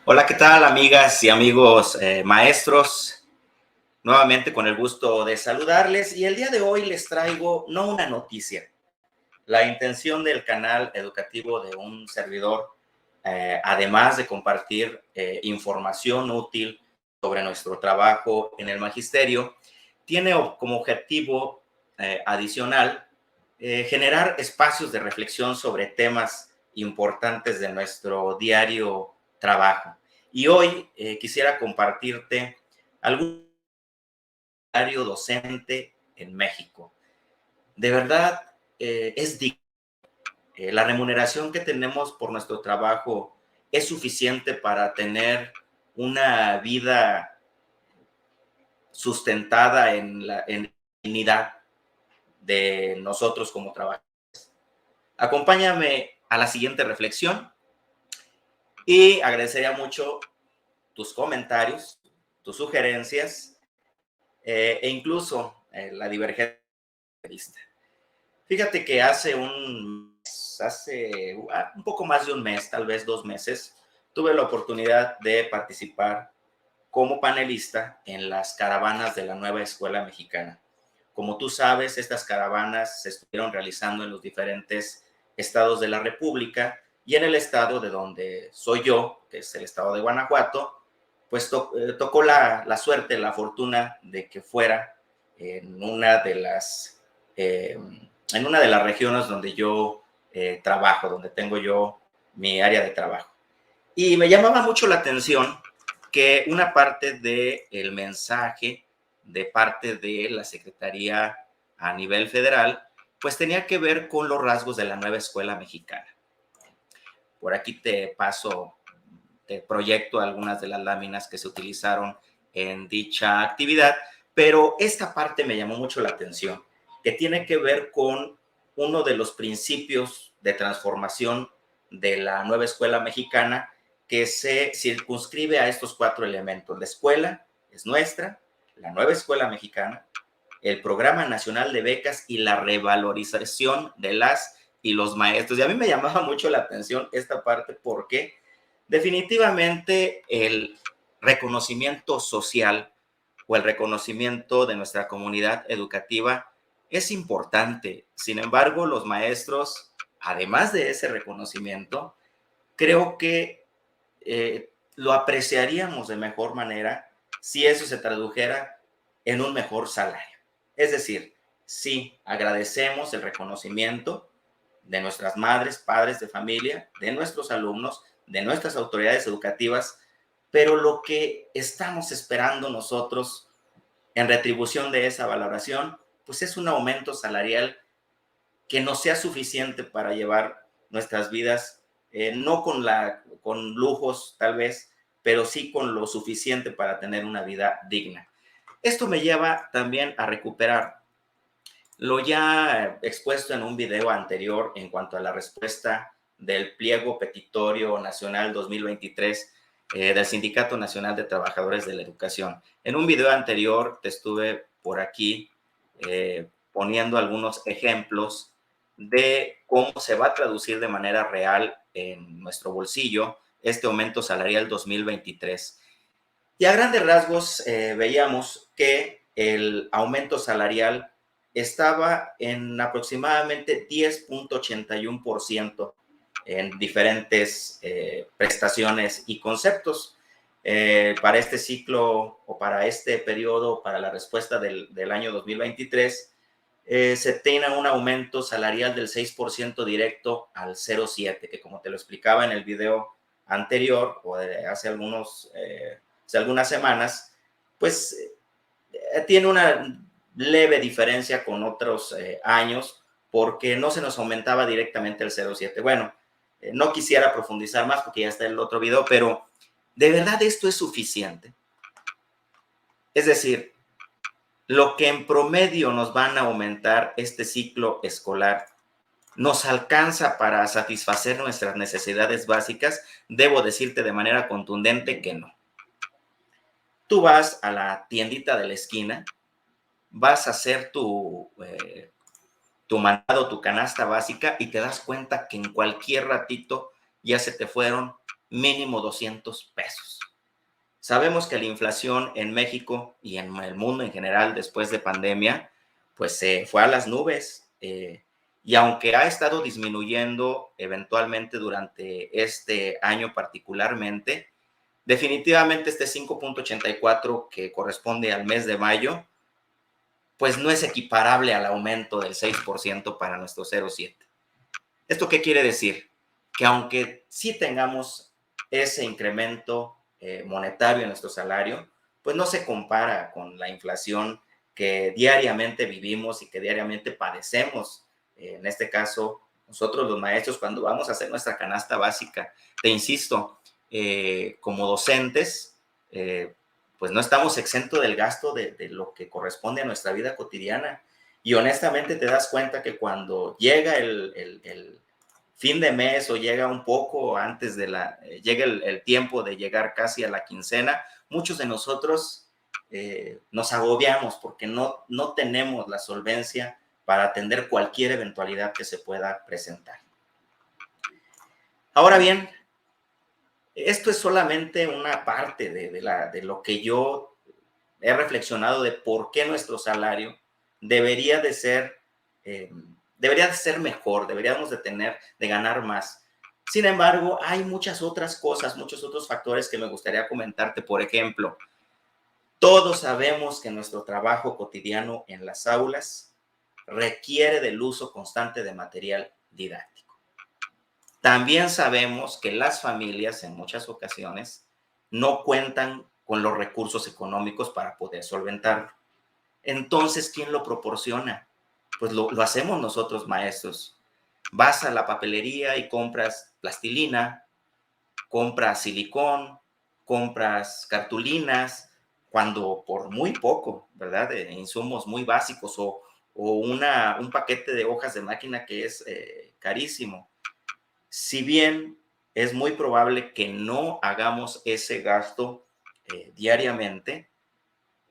Hola, ¿qué tal, amigas y amigos maestros? Nuevamente con el gusto de saludarles y el día de hoy les traigo no una noticia. La intención del canal educativo de un servidor, además de compartir información útil sobre nuestro trabajo en el magisterio, tiene como objetivo adicional generar espacios de reflexión sobre temas importantes de nuestro diario trabajo. Y hoy quisiera compartirte algún diario docente en México. De verdad, es digno. La remuneración que tenemos por nuestro trabajo es suficiente para tener una vida sustentada en dignidad de nosotros como trabajadores. Acompáñame a la siguiente reflexión y agradecería mucho tus comentarios, tus sugerencias e incluso la divergencia. Fíjate que hace un poco más de un mes, tal vez 2 meses, tuve la oportunidad de participar como panelista en las caravanas de la nueva escuela mexicana. Como tú sabes, estas caravanas se estuvieron realizando en los diferentes estados de la República y en el estado de donde soy yo, que es el estado de Guanajuato, pues tocó la suerte, la fortuna de que fuera en una de las, eh, en una de las regiones donde yo trabajo, donde tengo yo mi área de trabajo. Y me llamaba mucho la atención que una parte del mensaje de parte de la Secretaría a nivel federal, pues tenía que ver con los rasgos de la nueva escuela mexicana. Por aquí te proyecto algunas de las láminas que se utilizaron en dicha actividad, pero esta parte me llamó mucho la atención, que tiene que ver con uno de los principios de transformación de la nueva escuela mexicana, que se circunscribe a estos 4 elementos. La escuela es nuestra, la nueva escuela mexicana, el Programa Nacional de Becas y la revalorización de las y los maestros. Y a mí me llamaba mucho la atención esta parte porque definitivamente el reconocimiento social o el reconocimiento de nuestra comunidad educativa es importante. Sin embargo, los maestros, además de ese reconocimiento, creo que lo apreciaríamos de mejor manera si eso se tradujera en un mejor salario. Es decir, sí, agradecemos el reconocimiento de nuestras madres, padres de familia, de nuestros alumnos, de nuestras autoridades educativas, pero lo que estamos esperando nosotros en retribución de esa valoración, pues es un aumento salarial que no sea suficiente para llevar nuestras vidas, no con lujos tal vez, pero sí con lo suficiente para tener una vida digna. Esto me lleva también a recuperar lo ya expuesto en un video anterior en cuanto a la respuesta del pliego petitorio nacional 2023 del Sindicato Nacional de Trabajadores de la Educación. En un video anterior te estuve por aquí poniendo algunos ejemplos de cómo se va a traducir de manera real en nuestro bolsillo este aumento salarial 2023. Y a grandes rasgos veíamos que el aumento salarial estaba en aproximadamente 10.81% en diferentes prestaciones y conceptos. Para este ciclo o para este periodo, para la respuesta del año 2023, se tiene un aumento salarial del 6% directo al 0,7, que como te lo explicaba en el video anterior o hace algunas semanas, pues tiene una leve diferencia con otros años porque no se nos aumentaba directamente el 0,7. Bueno, no quisiera profundizar más porque ya está el otro video, pero ¿de verdad esto es suficiente? Es decir, lo que en promedio nos van a aumentar este ciclo escolar nos alcanza para satisfacer nuestras necesidades básicas. Debo decirte de manera contundente que no. Tú vas a la tiendita de la esquina, vas a hacer tu mandado, tu canasta básica y te das cuenta que en cualquier ratito ya se te fueron mínimo 200 pesos. Sabemos que la inflación en México y en el mundo en general después de pandemia, pues se fue a las nubes. Y aunque ha estado disminuyendo eventualmente durante este año particularmente, definitivamente este 5.84 que corresponde al mes de mayo, pues no es equiparable al aumento del 6% para nuestro 0,7. ¿Esto qué quiere decir? Que aunque sí tengamos ese incremento monetario en nuestro salario, pues no se compara con la inflación que diariamente vivimos y que diariamente padecemos. En este caso, nosotros los maestros, cuando vamos a hacer nuestra canasta básica, te insisto, como docentes, pues no estamos exentos del gasto de lo que corresponde a nuestra vida cotidiana. Y honestamente te das cuenta que cuando llega el fin de mes o llega un poco antes de llega el tiempo de llegar casi a la quincena, muchos de nosotros nos agobiamos porque no tenemos la solvencia para atender cualquier eventualidad que se pueda presentar. Ahora bien, esto es solamente una parte de lo que yo he reflexionado de por qué nuestro salario debería de ser, debería de ser mejor, deberíamos de ganar más. Sin embargo, hay muchas otras cosas, muchos otros factores que me gustaría comentarte. Por ejemplo, todos sabemos que nuestro trabajo cotidiano en las aulas requiere del uso constante de material didáctico. También sabemos que las familias en muchas ocasiones no cuentan con los recursos económicos para poder solventarlo. Entonces, ¿quién lo proporciona? Pues lo hacemos nosotros, maestros. Vas a la papelería y compras plastilina, compras silicón, compras cartulinas, cuando por muy poco, ¿verdad? De insumos muy básicos o un paquete de hojas de máquina que es carísimo. Si bien es muy probable que no hagamos ese gasto diariamente,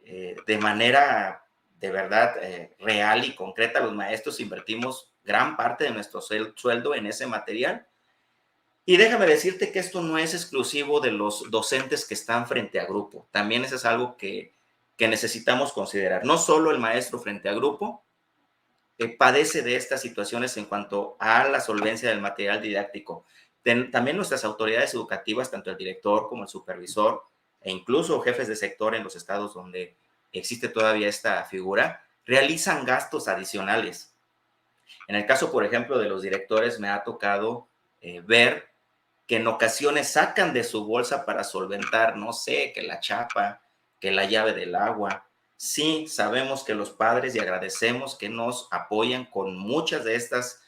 de manera de verdad real y concreta, los maestros invertimos gran parte de nuestro sueldo en ese material. Y déjame decirte que esto no es exclusivo de los docentes que están frente a grupo. También eso es algo que necesitamos considerar. No solo el maestro frente a grupo padece de estas situaciones en cuanto a la solvencia del material didáctico. También nuestras autoridades educativas, tanto el director como el supervisor, e incluso jefes de sector en los estados donde existe todavía esta figura, realizan gastos adicionales. En el caso, por ejemplo, de los directores, me ha tocado ver que en ocasiones sacan de su bolsa para solventar, no sé, que la chapa, que la llave del agua. Sí, sabemos que los padres y agradecemos que nos apoyan con muchas de estas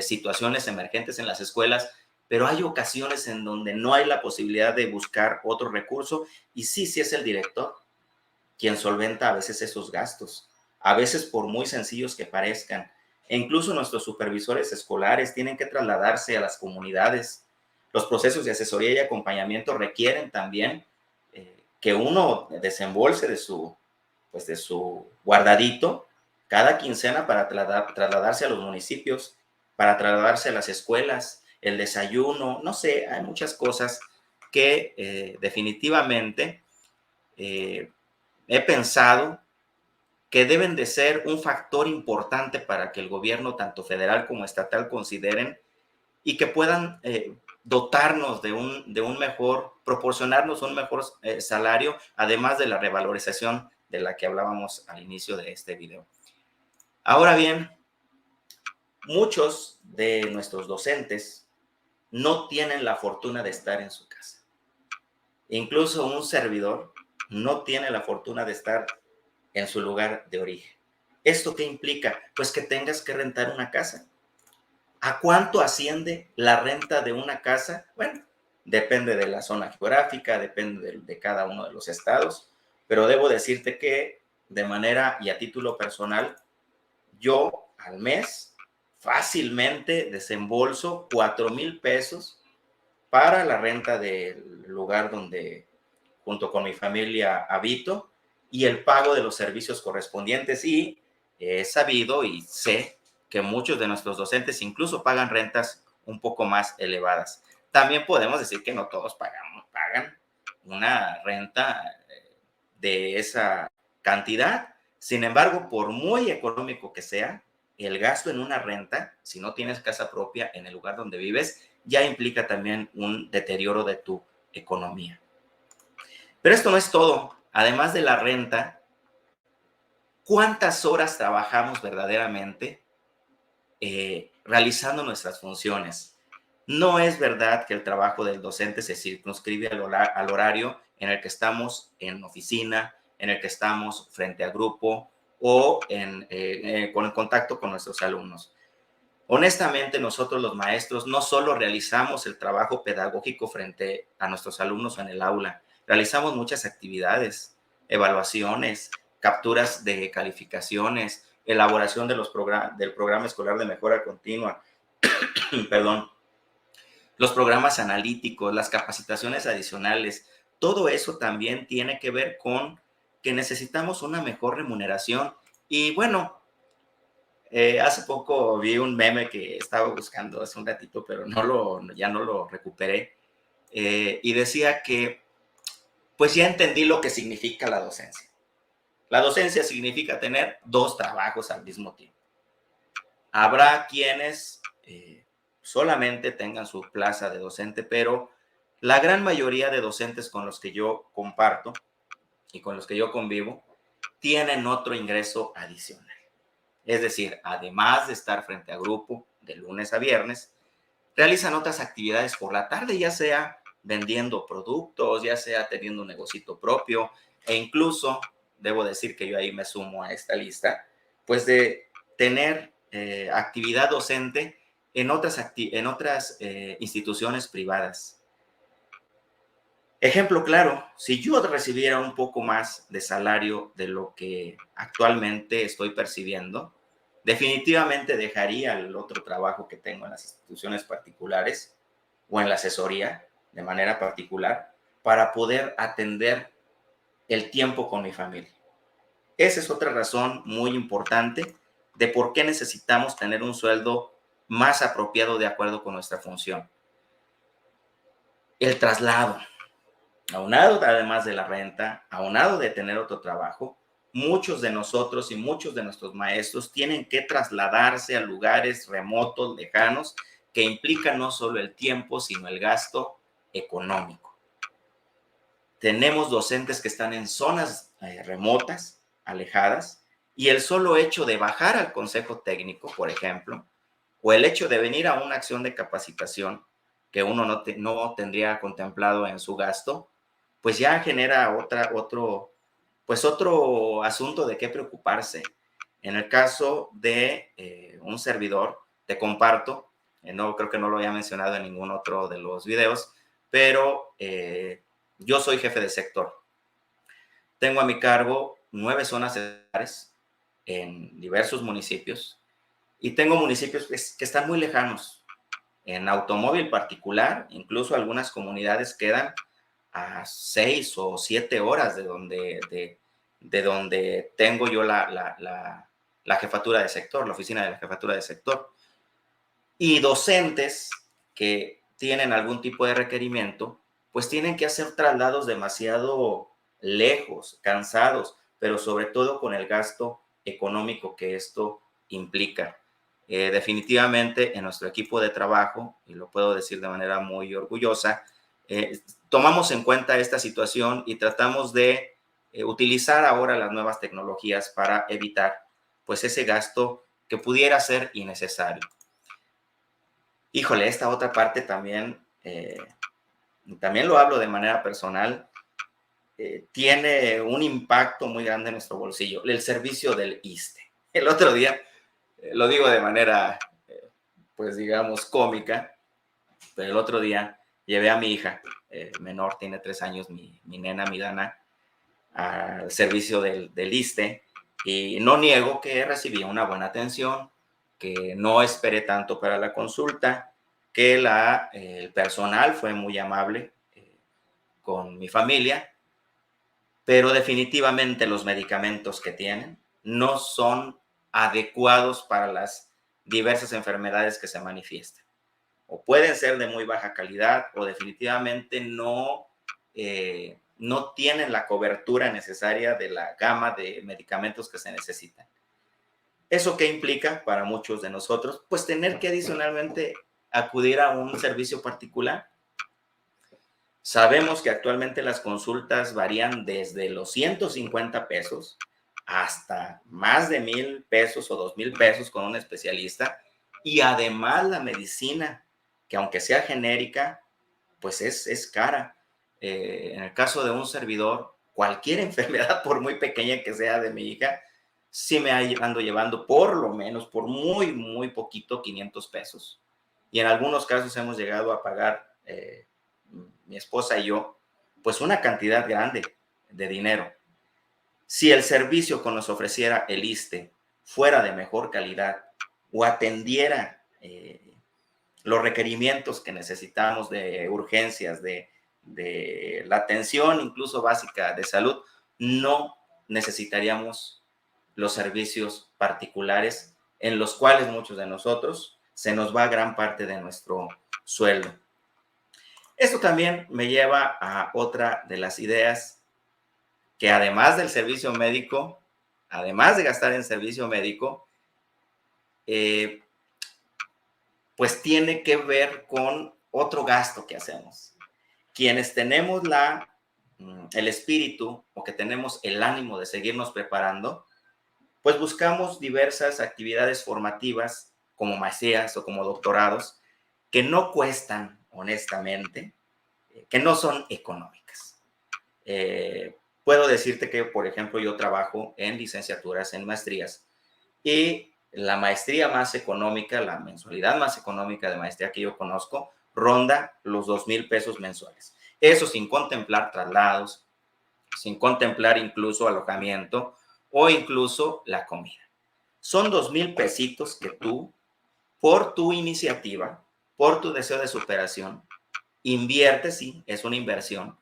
situaciones emergentes en las escuelas, pero hay ocasiones en donde no hay la posibilidad de buscar otro recurso y sí es el director quien solventa a veces esos gastos, a veces por muy sencillos que parezcan. E incluso nuestros supervisores escolares tienen que trasladarse a las comunidades. Los procesos de asesoría y acompañamiento requieren también que uno desembolse de su guardadito cada quincena para trasladarse a los municipios, para trasladarse a las escuelas, el desayuno, no sé, hay muchas cosas que definitivamente he pensado que deben de ser un factor importante para que el gobierno, tanto federal como estatal, consideren y que puedan dotarnos de un mejor, proporcionarnos un mejor salario, además de la revalorización de la que hablábamos al inicio de este video. Ahora bien, muchos de nuestros docentes no tienen la fortuna de estar en su casa. Incluso un servidor no tiene la fortuna de estar en su lugar de origen. ¿Esto qué implica? Pues que tengas que rentar una casa. ¿A cuánto asciende la renta de una casa? Bueno, depende de la zona geográfica, depende de cada uno de los estados, pero debo decirte que de manera y a título personal, yo al mes fácilmente desembolso 4,000 pesos para la renta del lugar donde junto con mi familia habito y el pago de los servicios correspondientes. Y he sabido y sé que muchos de nuestros docentes incluso pagan rentas un poco más elevadas. también podemos decir que no todos pagan una renta de esa cantidad. Sin embargo, por muy económico que sea, el gasto en una renta, si no tienes casa propia en el lugar donde vives, ya implica también un deterioro de tu economía. Pero esto no es todo. Además de la renta, ¿cuántas horas trabajamos verdaderamente realizando nuestras funciones? No es verdad que el trabajo del docente se circunscribe al horario en el que estamos en oficina, en el que estamos frente a grupo o con el contacto con nuestros alumnos. Honestamente, nosotros los maestros no solo realizamos el trabajo pedagógico frente a nuestros alumnos en el aula, realizamos muchas actividades, evaluaciones, capturas de calificaciones, elaboración de del programa escolar de mejora continua, perdón, los programas analíticos, las capacitaciones adicionales. Todo eso también tiene que ver con que necesitamos una mejor remuneración. Y bueno, hace poco vi un meme que estaba buscando hace un ratito, pero ya no lo recuperé. Y decía que, pues ya entendí lo que significa la docencia. La docencia significa tener dos trabajos al mismo tiempo. Habrá quienes solamente tengan su plaza de docente, pero la gran mayoría de docentes con los que yo comparto y con los que yo convivo tienen otro ingreso adicional. Es decir, además de estar frente a grupo de lunes a viernes, realizan otras actividades por la tarde, ya sea vendiendo productos, ya sea teniendo un negocito propio, e incluso, debo decir que yo ahí me sumo a esta lista, pues de tener actividad docente en otras instituciones privadas. Ejemplo claro, si yo recibiera un poco más de salario de lo que actualmente estoy percibiendo, definitivamente dejaría el otro trabajo que tengo en las instituciones particulares o en la asesoría de manera particular para poder atender el tiempo con mi familia. Esa es otra razón muy importante de por qué necesitamos tener un sueldo más apropiado de acuerdo con nuestra función. El traslado, aunado además de la renta, aunado de tener otro trabajo, muchos de nosotros y muchos de nuestros maestros tienen que trasladarse a lugares remotos, lejanos, que implican no solo el tiempo, sino el gasto económico. Tenemos docentes que están en zonas remotas, alejadas, y el solo hecho de bajar al consejo técnico, por ejemplo, o el hecho de venir a una acción de capacitación que uno no tendría contemplado en su gasto, pues ya genera otro asunto de qué preocuparse. En el caso de un servidor, te comparto, no creo que no lo haya mencionado en ningún otro de los videos, pero yo soy jefe de sector. Tengo a mi cargo 9 zonas escolares en diversos municipios y tengo municipios que están muy lejanos. En automóvil particular, incluso algunas comunidades quedan a 6 o 7 horas de donde tengo yo la jefatura de sector, la oficina de la jefatura de sector. Y docentes que tienen algún tipo de requerimiento, pues tienen que hacer traslados demasiado lejos, cansados, pero sobre todo con el gasto económico que esto implica. Definitivamente en nuestro equipo de trabajo, y lo puedo decir de manera muy orgullosa, tomamos en cuenta esta situación y tratamos de utilizar ahora las nuevas tecnologías para evitar pues ese gasto que pudiera ser innecesario. Híjole, esta otra parte también lo hablo de manera personal, tiene un impacto muy grande en nuestro bolsillo, el servicio del ISSSTE. El otro día, lo digo de manera, pues digamos, cómica, pero el otro día llevé a mi hija menor, tiene 3 años, mi nena, mi Dana, al servicio del ISSSTE, y no niego que recibí una buena atención, que no esperé tanto para la consulta, que el personal fue muy amable con mi familia, pero definitivamente los medicamentos que tienen no son adecuados para las diversas enfermedades que se manifiestan. o pueden ser de muy baja calidad o definitivamente no tienen la cobertura necesaria de la gama de medicamentos que se necesitan. ¿Eso qué implica para muchos de nosotros? Pues tener que adicionalmente acudir a un servicio particular. Sabemos que actualmente las consultas varían desde los 150 pesos hasta más de 1,000 pesos o 2,000 pesos con un especialista. Y además la medicina, que aunque sea genérica, pues es cara. En el caso de un servidor, cualquier enfermedad, por muy pequeña que sea de mi hija, sí me ando llevando por lo menos, por muy, muy poquito, 500 pesos. Y en algunos casos hemos llegado a pagar, mi esposa y yo, pues una cantidad grande de dinero. Si el servicio que nos ofreciera el ISSSTE fuera de mejor calidad o atendiera los requerimientos que necesitamos de urgencias, de la atención incluso básica de salud, no necesitaríamos los servicios particulares en los cuales muchos de nosotros se nos va gran parte de nuestro sueldo. Esto también me lleva a otra de las ideas que además del servicio médico, además de gastar en servicio médico, pues tiene que ver con otro gasto que hacemos. Quienes tenemos el espíritu o que tenemos el ánimo de seguirnos preparando, pues buscamos diversas actividades formativas como maestrías o como doctorados que no cuestan, honestamente, que no son económicas. Puedo decirte que, por ejemplo, yo trabajo en licenciaturas, en maestrías, y la maestría más económica, la mensualidad más económica de maestría que yo conozco, ronda los 2,000 pesos mensuales. Eso sin contemplar traslados, sin contemplar incluso alojamiento o incluso la comida. Son 2,000 pesitos que tú, por tu iniciativa, por tu deseo de superación, inviertes, sí, es una inversión,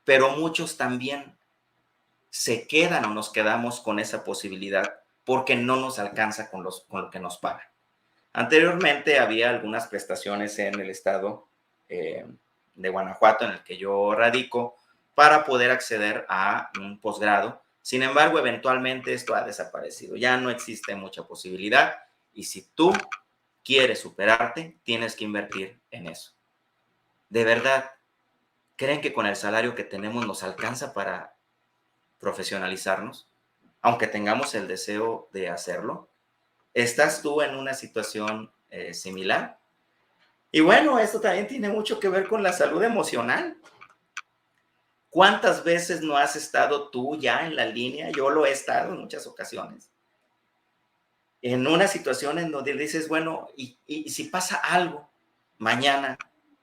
pero muchos también se quedan o nos quedamos con esa posibilidad porque no nos alcanza con lo que nos pagan. Anteriormente había algunas prestaciones en el estado de Guanajuato, en el que yo radico, para poder acceder a un posgrado. Sin embargo, eventualmente esto ha desaparecido. Ya no existe mucha posibilidad y si tú quieres superarte, tienes que invertir en eso. ¿De verdad creen que con el salario que tenemos nos alcanza para profesionalizarnos, aunque tengamos el deseo de hacerlo? ¿Estás tú en una situación similar? Y bueno, esto también tiene mucho que ver con la salud emocional. ¿Cuántas veces no has estado tú ya en la línea? Yo lo he estado en muchas ocasiones. En una situación en donde dices, bueno, y si pasa algo mañana,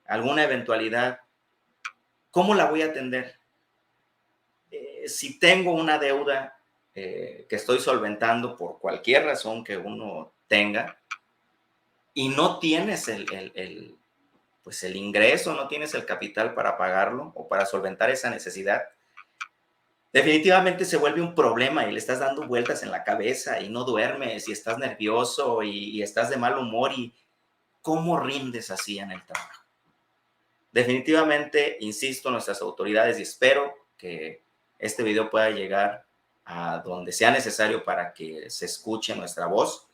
alguna eventualidad, ¿cómo la voy a atender? Si tengo una deuda que estoy solventando por cualquier razón que uno tenga y no tienes pues el ingreso, no tienes el capital para pagarlo o para solventar esa necesidad, definitivamente se vuelve un problema y le estás dando vueltas en la cabeza y no duermes y estás nervioso y estás de mal humor y ¿cómo rindes así en el trabajo? Definitivamente, insisto, nuestras autoridades, y espero que este video pueda llegar a donde sea necesario para que se escuche nuestra voz,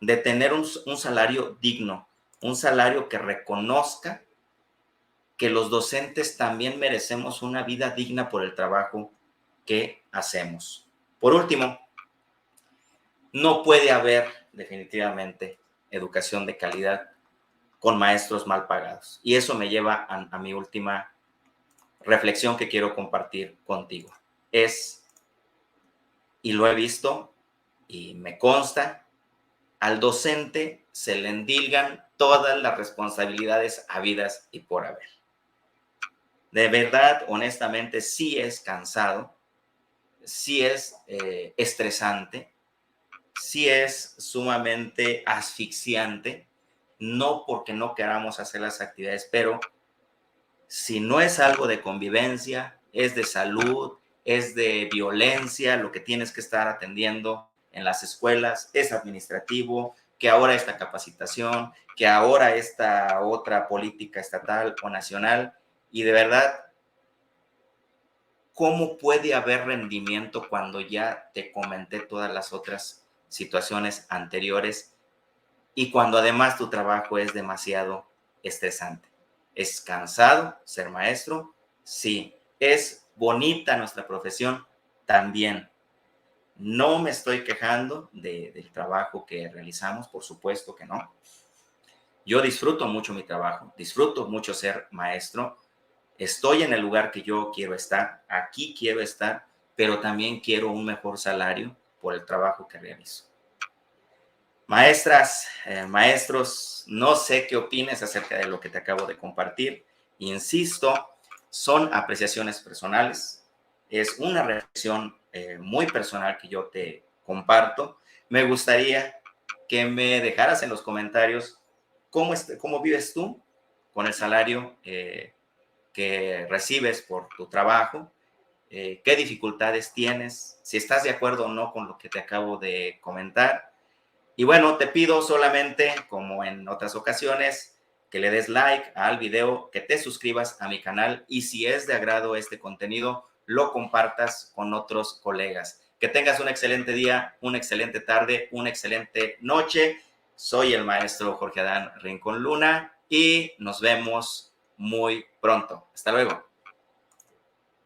de tener un salario digno, un salario que reconozca que los docentes también merecemos una vida digna por el trabajo que hacemos. Por último, no puede haber definitivamente educación de calidad con maestros mal pagados. Y eso me lleva a mi última reflexión que quiero compartir contigo. Y lo he visto y me consta, al docente se le endilgan todas las responsabilidades habidas y por haber. De verdad, honestamente, sí es cansado, sí es estresante, sí es sumamente asfixiante, no porque no queramos hacer las actividades, pero si no es algo de convivencia, es de salud, es de violencia, lo que tienes que estar atendiendo en las escuelas, es administrativo, que ahora esta capacitación, que ahora esta otra política estatal o nacional, y de verdad, ¿cómo puede haber rendimiento cuando ya te comenté todas las otras situaciones anteriores y cuando además tu trabajo es demasiado estresante? ¿Es cansado ser maestro? Sí. ¿Es bonita nuestra profesión? También. No me estoy quejando del trabajo que realizamos, por supuesto que no. Yo disfruto mucho mi trabajo, disfruto mucho ser maestro. Estoy en el lugar que yo quiero estar, aquí quiero estar, pero también quiero un mejor salario por el trabajo que realizo. Maestras, maestros, no sé qué opines acerca de lo que te acabo de compartir. Insisto, son apreciaciones personales. Es una reflexión muy personal que yo te comparto. Me gustaría que me dejaras en los comentarios cómo vives tú con el salario que recibes por tu trabajo, qué dificultades tienes, si estás de acuerdo o no con lo que te acabo de comentar. Y bueno, te pido solamente, como en otras ocasiones, que le des like al video, que te suscribas a mi canal y si es de agrado este contenido, lo compartas con otros colegas. Que tengas un excelente día, una excelente tarde, una excelente noche. Soy el maestro Jorge Adán Rincón Luna y nos vemos muy pronto. Hasta luego.